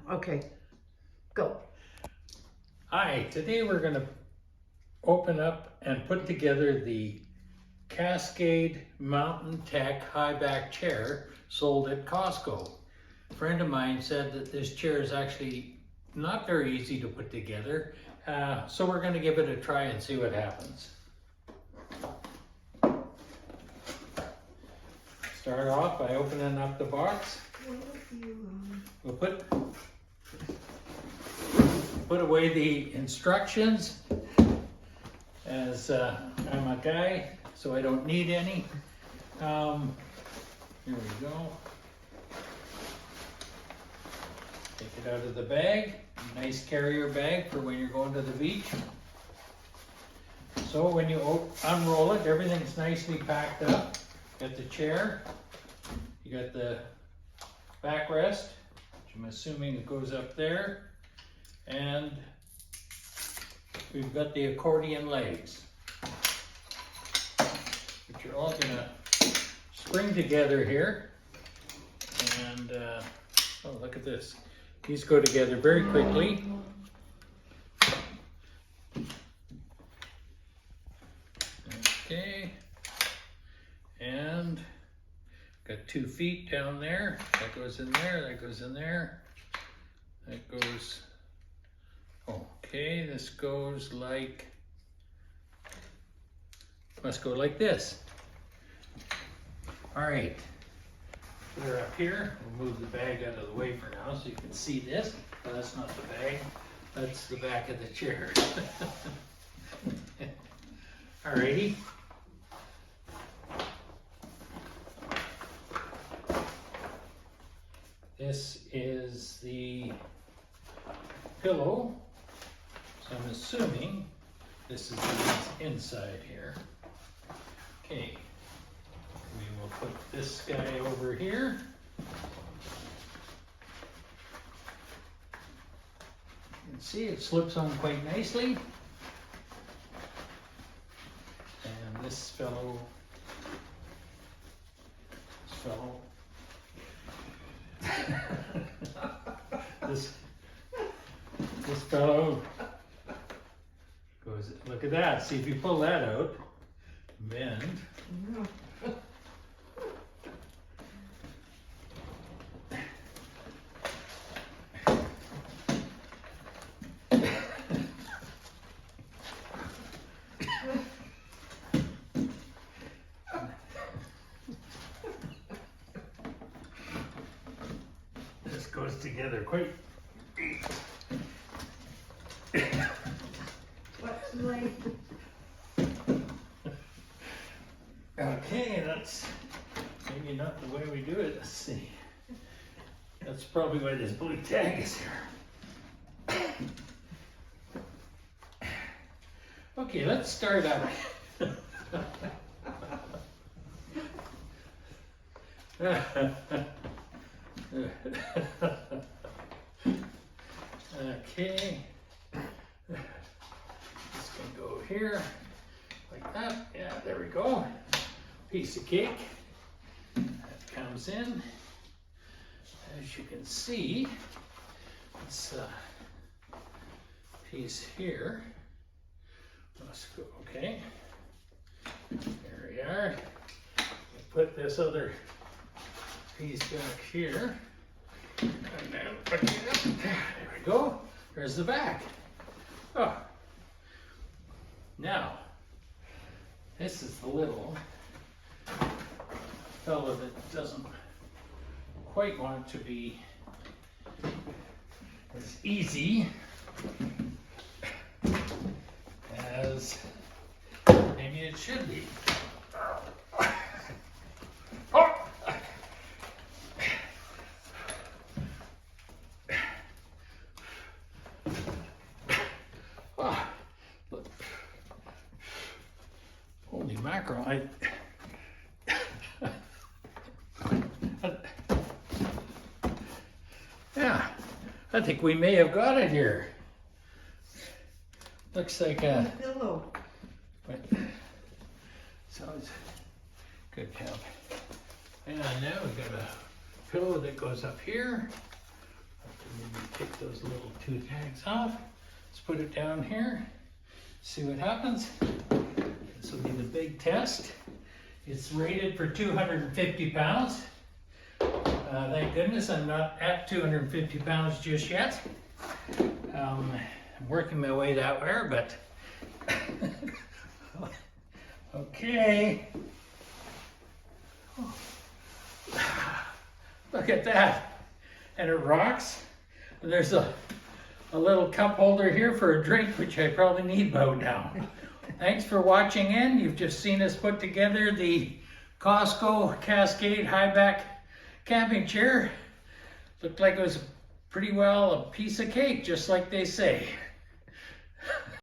Okay, go. Hi, today we're going to open up and put together the Cascade Mountain Tech high back chair sold at Costco. A friend of mine said that this chair is actually not very easy to put together, so we're going to give it a try and see what happens. Start off by opening up the box. We'll put away the instructions, as I'm a guy, so I don't need any. Here we go. Take it out of the bag. Nice carrier bag for when you're going to the beach. So when you unroll it, everything's nicely packed up. Got the chair. You got the backrest, which I'm assuming it goes up there. And we've got the accordion legs, which are all gonna spring together here. And oh, look at this. These go together very quickly. Okay. And got 2 feet down there. That goes in there, that goes in there. That goes, okay, this goes like, must go like this. All right, put her up here. We'll move the bag out of the way for now so you can see this. But that's not the bag, that's the back of the chair. Alrighty. This is the pillow, so I'm assuming this is the inside here. Okay, we will put this guy over here. You can see it slips on quite nicely. And this fellow, this fellow goes, look at that, see if you pull that out, bend. This goes together quite. What's like? Okay, that's maybe not the way we do it. Let's see. That's probably why this blue tag is here. Okay, let's start out. Okay. This can go here, like that. Yeah, there we go. Piece of cake. That comes in. As you can see, this piece here must go, okay. There we are. Put this other piece back here. And then again, there we go. There's the back. Oh. Now, this is the little fellow that doesn't quite want to be as easy as maybe it should be. Oh! Oh, look. Holy mackerel, yeah, I think we may have got it here. Looks like a pillow. So it's good job. And now we've got a pillow that goes up here. Maybe take those little 2 tags off. Let's put it down here. See what happens. This will be the big test. It's rated for 250 pounds. Thank goodness I'm not at 250 pounds just yet. I'm working my way that way, but okay. Look at that. And it rocks. And there's a little cup holder here for a drink, which I probably need about now. Thanks for watching in. You've just seen us put together the Costco Cascade High back camping chair. Looked like it was pretty well a piece of cake, just like they say.